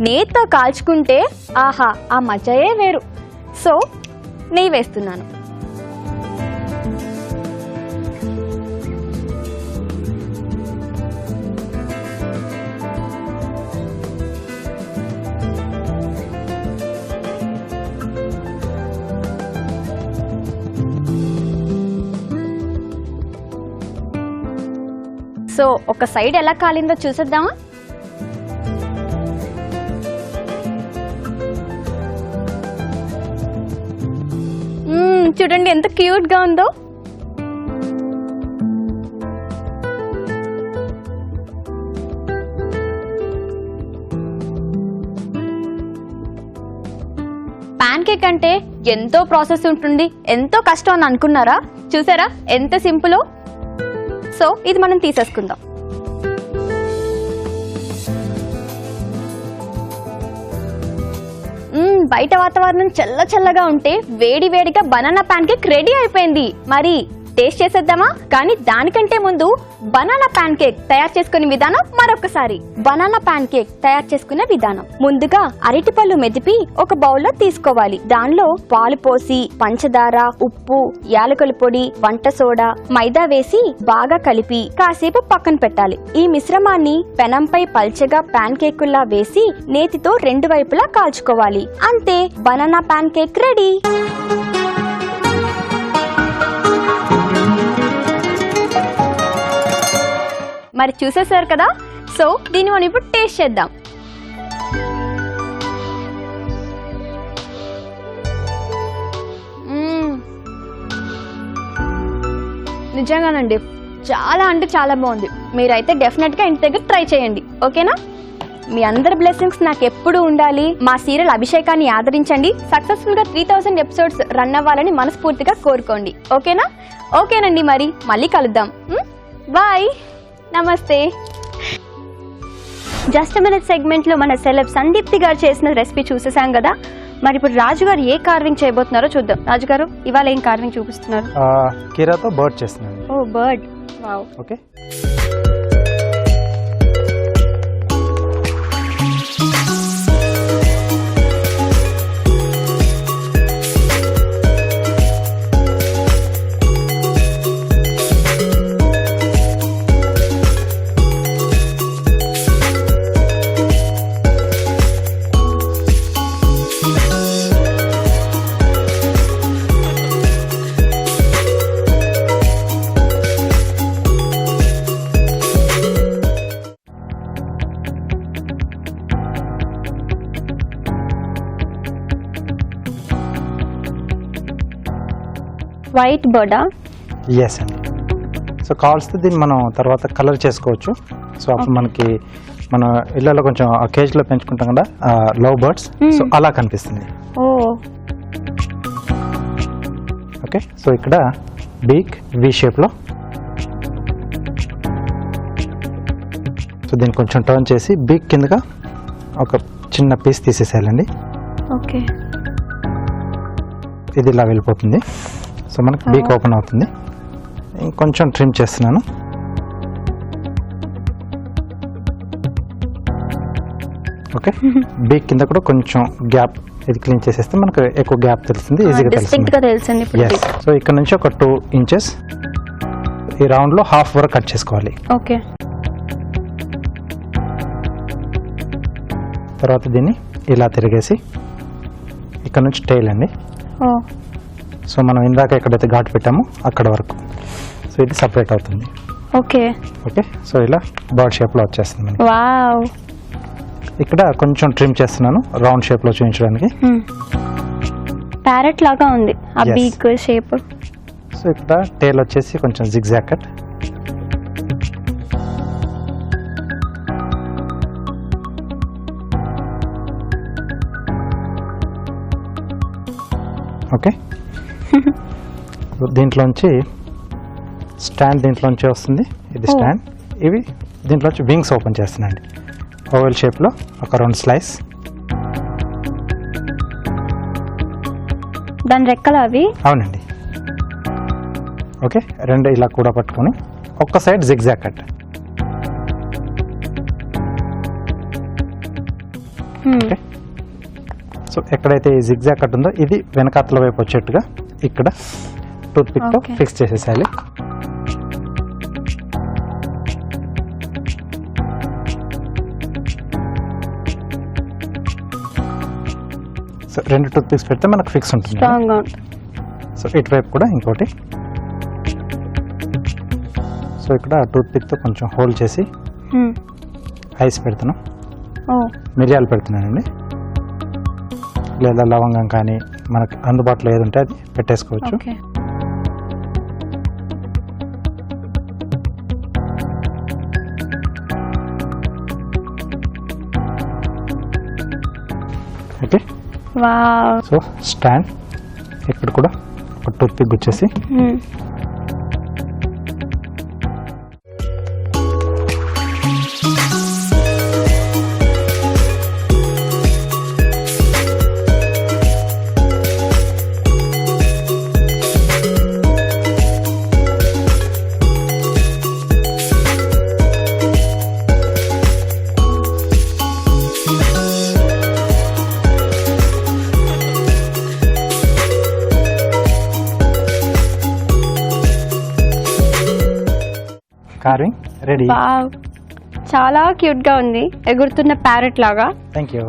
నెయ్యితో కాల్చుకుంటే ఆహా ఆ మజయే వేరు. సో నెయ్యి వేస్తున్నాను. సో ఒక సైడ్ ఎలా కాలిందో చూసేద్దామా? చూడండి ఎంత క్యూట్ గా ఉందో. పాన్ కేక్ అంటే ఎంతో ప్రాసెస్ ఉంటుంది, ఎంతో కష్టం అని అనుకున్నారా? చూసారా ఎంత సింపులో. సో ఇది మనం తీసేసుకుందాం. బయట వాతావరణం చల్లగా ఉంటే వేడి వేడిగా బనానా పాన్ కేక్ రెడీ అయిపోయింది. మరి టేస్ట్ చేసేద్దామా? కానీ దానికంటే ముందు బనానా పాన్ కేక్ తయారు చేసుకునే విధానం మరొకసారి. బనానా పాన్ కేక్ తయారు చేసుకునే విధానం: ముందుగా అరటిపళ్ళు మెదిపి ఒక బౌల్లో తీసుకోవాలి. దానిలో పాలు పోసి పంచదార, ఉప్పు, యాలకుల పొడి, వంట సోడా, మైదా వేసి బాగా కలిపి కాసేపు పక్కన పెట్టాలి. ఈ మిశ్రమాన్ని పెనంపై పల్చగా పాన్ కేకుల్లా వేసి నేతితో రెండు వైపులా కాల్చుకోవాలి. అంతే, బనానా పాన్ కేక్ రెడీ. మరి చూసేసారు కదా. సో దీన్ని మనం ఇప్పుడు టేస్ట్ చేద్దాం. నిజంగానండి చాలా అంటే చాలా బాగుంది. మీరైతే డెఫినెట్గా ఇంటి దగ్గర ట్రై చేయండి. ఓకేనా? మీ అందరి బ్లెస్సింగ్స్ నాకు ఎప్పుడు ఉండాలి. మా సీరియల్ అభిషేకాన్ని ఆదరించండి. సక్సెస్ఫుల్గా 3000 ఎపిసోడ్స్ రన్ అవ్వాలని మనస్ఫూర్తిగా కోరుకోండి. ఓకేనా? ఓకేనండి, మరి మళ్ళీ కలుద్దాం. బాయ్, నమస్తే. జస్ట్ మినిట్ సెగ్మెంట్ లో మన సెలబ్ సందీప్తి గారు చేసిన రెసిపీ చూసేసాం కదా. మరి ఇప్పుడు రాజు గారు ఏ కార్వింగ్ చేయబోతున్నారో చూద్దాం. రాజు గారు ఇవాళ ఏం కార్వింగ్ చూపిస్తున్నారు? కీరాతో బర్డ్ చేస్తున్నాను. Oh bird, wow. Okay. White బర్డా? ఎస్ అండి. సో కావాల్సి దీన్ని మనం తర్వాత కలర్ చేసుకోవచ్చు. సో అప్పుడు మనకి మన ఇళ్ళలో కొంచెం ఆ కేజ్లో పెంచుకుంటాం కదా లవ్ బర్డ్స్, సో అలా కనిపిస్తుంది. ఓ ఓకే. సో ఇక్కడ బీక్ వి షేప్లో. సో దీన్ని కొంచెం టర్న్ చేసి బీక్ కిందగా ఒక చిన్న పీస్ తీసేసేయాలండి. ఓకే. ఇది ఇలా వెళ్ళిపోతుంది. సో మనకి బీక్ ఓపెన్ అవుతుంది. ఇంకొంచెం ట్రిమ్ చేస్తున్నాను. ఓకే. బీక్ కింద కూడా కొంచెం గ్యాప్ ఇది క్లీన్ చేసేస్తే మనకు ఎక్కువ గ్యాప్ తెలుస్తుంది, ఈజీగా తెలుస్తుంది. సో ఇక్కడ నుంచి ఒక 2 ఇంచెస్ ఈ రౌండ్ లో హాఫ్ వరకు కట్ చేసుకోవాలి. ఓకే. తర్వాత దీన్ని ఇలా తిరిగేసి ఇక్కడ నుంచి టైల్ అండి. సో మనం ఇందాక ఎక్కడైతే ఘాటు పెట్టామో అక్కడ వరకు. సో ఇది సపరేట్ అవుతుంది. ఓకే. ఓకే. సో ఇలా బర్డ్ షేప్లో వచ్చేస్తుంది మనకి. వావ్. ఇక్కడ కొంచెం ట్రిమ్ చేస్తున్నాను రౌండ్ షేప్లో చూపించడానికి. ప్యారెట్ లాగా ఉంది ఆ బీక్ షేప్. సో ఇక్కడ టేల్ వచ్చేసి కొంచెం జిగ్జాగ్ కట్. ఓకే. దీంట్లోంచి స్టాండ్ దీంట్లోంచి వస్తుంది. ఇది స్టాండ్. ఇవి దీంట్లోంచి వింగ్స్ ఓపెన్ చేస్తున్నాండి. ఓవెల్ షేప్లో ఒక 2 స్లైస్. దాని రెక్కలు అవి? అవునండి. ఓకే. 2 ఇలా కూడా పట్టుకొని ఒక్క side zigzag cut. Okay. So ఎక్కడైతే ఈ జిగ్జాగ్ కట్ ఉందో ఇది వెనకాతల వైపు వచ్చేట్టుగా ఇక్కడ టూత్ పిక్తో ఫిక్స్ చేసేసేయాలి. సో 2 టూత్ పిక్స్ పెడితే మనకు ఫిక్స్ ఉంటుంది. సో ఇటువైపు కూడా ఇంకోటి. సో ఇక్కడ టూత్ పిక్తో కొంచెం హోల్డ్ చేసి ఐస్ పెడుతున్నాం, మిరియాలు పెడుతున్నానండి, లేదా లవంగం కానీ మనకు అందుబాటులో ఏది ఉంటే అది పెట్టేసుకోవచ్చు. ఓకే. సో స్టాండ్ ఇక్కడ కూడా ఒక టూత్ పిక్ వచ్చేసి కార్వింగ్ రెడీ. చాలా క్యూట్ గా ఉంది, ఎగురుతున్న ప్యారెట్ లాగా. Thank you.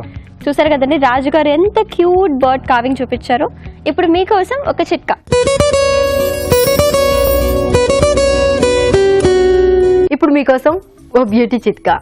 చూసారు కదండి రాజు గారు ఎంత క్యూట్ బర్డ్ కార్వింగ్ చూపించారు. ఇప్పుడు మీకోసం ఒక చిట్కా. ఇప్పుడు మీకోసం ఓ బ్యూటీ చిట్కా.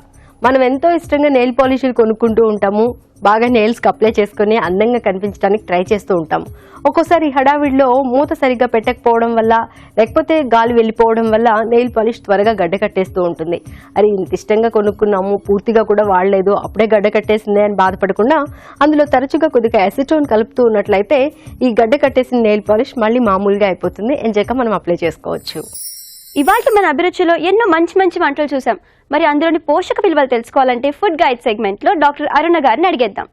మనం ఎంతో ఇష్టంగా నెయిల్ పాలిష్లు కొనుక్కుంటూ ఉంటాము, బాగా నెయిల్స్కి అప్లై చేసుకుని అందంగా కనిపించడానికి ట్రై చేస్తూ ఉంటాము. ఒక్కోసారి హడావిడిలో మూత సరిగ్గా పెట్టకపోవడం వల్ల, లేకపోతే గాలి వెళ్ళిపోవడం వల్ల నెయిల్ పాలిష్ త్వరగా గడ్డ కట్టేస్తూ ఉంటుంది. అది ఇంత ఇష్టంగా కొనుక్కున్నాము, పూర్తిగా కూడా వాడలేదు, అప్పుడే గడ్డ కట్టేసిందే అని బాధపడకుండా అందులో తరచుగా కొద్దిగా అసిటోన్ కలుపుతూ ఉన్నట్లయితే ఈ గడ్డ కట్టేసిన నెయిల్ పాలిష్ మళ్ళీ మామూలుగా అయిపోతుంది. ఎంజాయ్గా మనం అప్లై చేసుకోవచ్చు. ఇవాళ మన అభిరుచిలో ఎన్నో మంచి మంచి వంటలు చూసాం. మరి అందులోని పోషక విలువలు తెలుసుకోవాలంటే ఫుడ్ గైడ్ సెగ్మెంట్ లో డాక్టర్ అరుణ గారిని అడిగేద్దాం.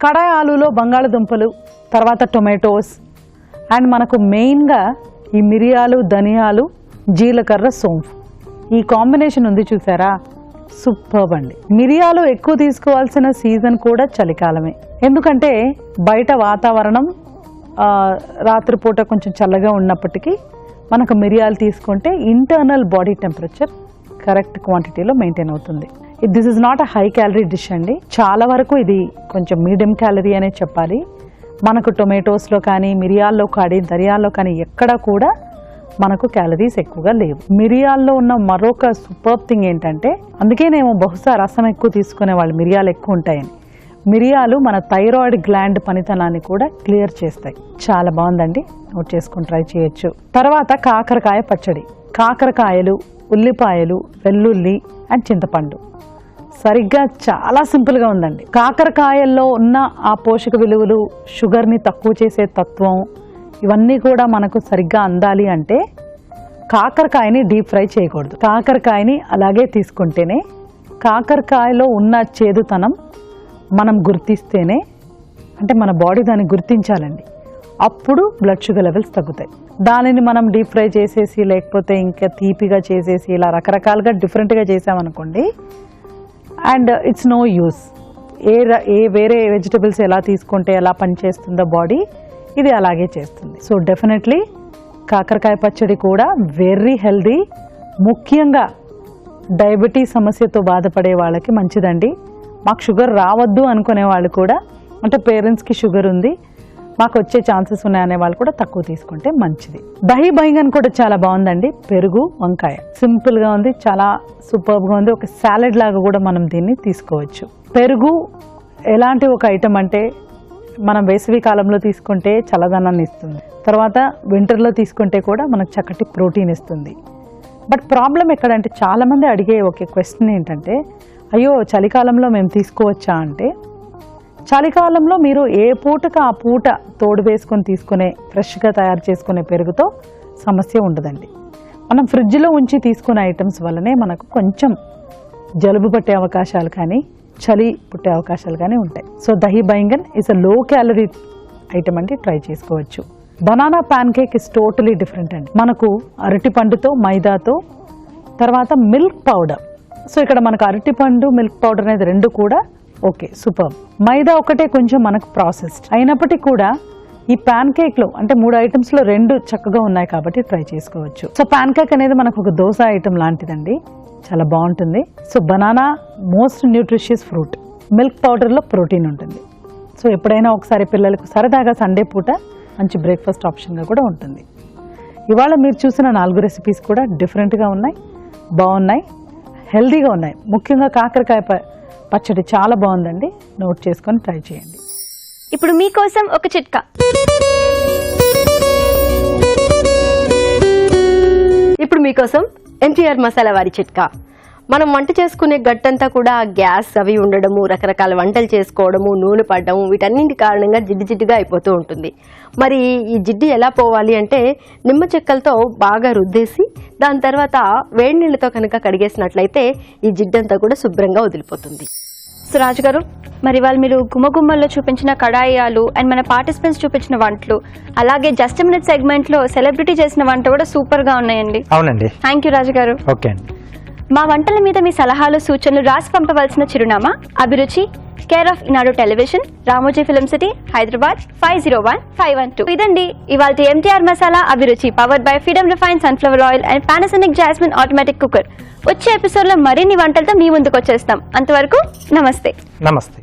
కడాయి ఆలులో బంగాళదుంపలు, తర్వాత టొమాటోస్, అండ్ మనకు మెయిన్గా ఈ మిరియాలు, ధనియాలు, జీలకర్ర, సోంపు, ఈ కాంబినేషన్ ఉంది చూసారా, సూపర్బ్ అండి. మిరియాలు ఎక్కువ తీసుకోవాల్సిన సీజన్ కూడా చలికాలమే. ఎందుకంటే బయట వాతావరణం రాత్రిపూట కొంచెం చల్లగా ఉన్నప్పటికీ మనకు మిరియాలు తీసుకుంటే ఇంటర్నల్ బాడీ టెంపరేచర్ కరెక్ట్ క్వాంటిటీలో మెయింటైన్ అవుతుంది. This is not a high calorie dish అండి, చాలా వరకు ఇది కొంచెం మీడియం క్యాలరీ అనే చెప్పాలి. మనకు టొమాటోస్లో కానీ, మిరియాల్లో కానీ, ధనియాల్లో కానీ ఎక్కడ కూడా మనకు క్యాలరీస్ ఎక్కువగా లేవు. మిరియాల్లో ఉన్న మరొక సూపర్ థింగ్ ఏంటంటే, అందుకేనేమో బహుశా రసం ఎక్కువ తీసుకునే వాళ్ళు మిరియాలు ఎక్కువ ఉంటాయని, మిరియాలు మన థైరాయిడ్ గ్లాండ్ పనితనాన్ని కూడా క్లియర్ చేస్తాయి. చాలా బాగుందండి, నోట్ చేసుకుని ట్రై చేయొచ్చు. తర్వాత కాకరకాయ పచ్చడి. కాకరకాయలు, ఉల్లిపాయలు, వెల్లుల్లి అండ్ చింతపండు. సరిగ్గా చాలా సింపుల్గా ఉందండి. కాకరకాయల్లో ఉన్న ఆ పోషక విలువలు, షుగర్ని తక్కువ చేసే తత్వం, ఇవన్నీ కూడా మనకు సరిగ్గా అందాలి అంటే కాకరకాయని డీప్ ఫ్రై చేయకూడదు. కాకరకాయని అలాగే తీసుకుంటేనే, కాకరకాయలో ఉన్న చేదుతనం మనం గుర్తిస్తేనే, అంటే మన బాడీ దాన్ని గుర్తించాలండి, అప్పుడు బ్లడ్ షుగర్ లెవెల్స్ తగ్గుతాయి. దానిని మనం డీప్ ఫ్రై చేసేసి, లేకపోతే ఇంకా తీపిగా చేసేసి, ఇలా రకరకాలుగా డిఫరెంట్గా చేసామనుకోండి, అండ్ ఇట్స్ నో యూస్. వేరే వెజిటబుల్స్ ఎలా తీసుకుంటే ఎలా పనిచేస్తుందో బాడీ, ఇది అలాగే చేస్తుంది. సో డెఫినెట్లీ కాకరకాయ పచ్చడి కూడా వెరీ హెల్దీ. ముఖ్యంగా డయాబెటీస్ సమస్యతో బాధపడే వాళ్ళకి మంచిదండి. మాకు షుగర్ రావద్దు అనుకునే వాళ్ళు కూడా, అంటే పేరెంట్స్కి షుగర్ ఉంది, మాకు వచ్చే ఛాన్సెస్ ఉన్నాయనే వాళ్ళు కూడా తక్కువ తీసుకుంటే మంచిది. దహీ బైంగన్ కూడా చాలా బాగుందండి. పెరుగు, వంకాయ, సింపుల్గా ఉంది, చాలా సూపర్గా ఉంది. ఒక సాలెడ్ లాగా కూడా మనం దీన్ని తీసుకోవచ్చు. పెరుగు ఎలాంటి ఒక ఐటమ్ అంటే, మనం వేసవి కాలంలో తీసుకుంటే చల్లదనాన్ని ఇస్తుంది, తర్వాత వింటర్లో తీసుకుంటే కూడా మనకు చక్కటి ప్రోటీన్ ఇస్తుంది. బట్ ప్రాబ్లం ఎక్కడంటే, చాలామంది అడిగే ఒక క్వశ్చన్ ఏంటంటే, అయ్యో చలికాలంలో మేము తీసుకోవచ్చా అంటే, చలికాలంలో మీరు ఏ పూటకు ఆ పూట తోడు వేసుకొని తీసుకునే ఫ్రెష్గా తయారు చేసుకునే పెరుగుతో సమస్య ఉండదండి. మనం ఫ్రిడ్జ్లో ఉంచి తీసుకునే ఐటమ్స్ వల్లనే మనకు కొంచెం జలుబు పట్టే అవకాశాలు కానీ, చలి పుట్టే అవకాశాలు కానీ ఉంటాయి. So dahi baingan is a low calorie item అండి, ట్రై చేసుకోవచ్చు. Banana pan cake is totally different అండి. మనకు అరటిపండుతో మైదాతో తర్వాత మిల్క్ పౌడర్. సో ఇక్కడ మనకు అరటిపండు మిల్క్ పౌడర్ అనేది రెండు కూడా ఓకే సూపర్. మైదా ఒకటే కొంచెం మనకు ప్రాసెస్డ్ అయినప్పటికీ కూడా ఈ ప్యాన్ కేక్ లో అంటే 3 ఐటమ్స్ లో 2 చక్కగా ఉన్నాయి కాబట్టి ట్రై చేసుకోవచ్చు. సో ప్యాన్ కేక్ అనేది మనకు ఒక దోశ ఐటమ్ లాంటిదండి, చాలా బాగుంటుంది. So banana most nutritious fruit, milk powder లో ప్రోటీన్ ఉంటుంది. సో ఎప్పుడైనా ఒకసారి పిల్లలకు సరదాగా సండే పూట మంచి బ్రేక్ఫాస్ట్ ఆప్షన్ గా కూడా ఉంటుంది. ఇవాళ మీరు చూసిన 4 రెసిపీస్ కూడా డిఫరెంట్ గా ఉన్నాయి, బాగున్నాయి, హెల్దీగా ఉన్నాయి. ముఖ్యంగా కాకరకాయ పచ్చడి చాలా బాగుందండి, నోట్ చేసుకొని ట్రై చేయండి. ఇప్పుడు మీకోసం ఒక చిట్కా. ఇప్పుడు మీకోసం ఎన్టీఆర్ మసాలా వారి చిట్కా. మనం వంట చేసుకునే గట్టంతా కూడా గ్యాస్ అవి ఉండడము, రకరకాల వంటలు చేసుకోవడము, నూనె పడడము, వీటన్నింటి కారణంగా జిడ్డుగా అయిపోతూ ఉంటుంది. మరి ఈ జిడ్డు ఎలా పోవాలి అంటే నిమ్మ చెక్కలతో బాగా రుద్దేసి దాని తర్వాత వేడి నీళ్ళతో కనుక కడిగేసినట్లయితే ఈ జిడ్డంతా కూడా శుభ్రంగా వదిలిపోతుంది. సో రాజు గారు, మరి వాళ్ళు మీరు గుమ్మగుమ్మల్లో చూపించిన కడాయాలు అండ్ మన పార్టిసిపెంట్స్ చూపించిన వంటలు, అలాగే జస్ట్ మినిట్ సెగ్మెంట్ లో సెలబ్రిటీ చేసిన వంట కూడా సూపర్ గా ఉన్నాయండి. అవునండి. థ్యాంక్ యూ రాజు గారు. ఓకే అండి. మా వంటల మీద మీ సలహాలు సూచనలు రాసి పంపవలసిన చిరునామా అభిరుచి, care of Eenadu television, Ramoji film city, Hyderabad 501512. ఇదండి ఇవాళ ఎంటీఆర్ మసాలా అభిరుచి, powered by freedom refine sunflower oil and Panasonic jasmine automatic cooker. వచ్చే ఎపిసోడ్ లో మరిన్ని వంటలతో మీ ముందుకు వచ్చేస్తాం. అంతవరకు నమస్తే. నమస్తే.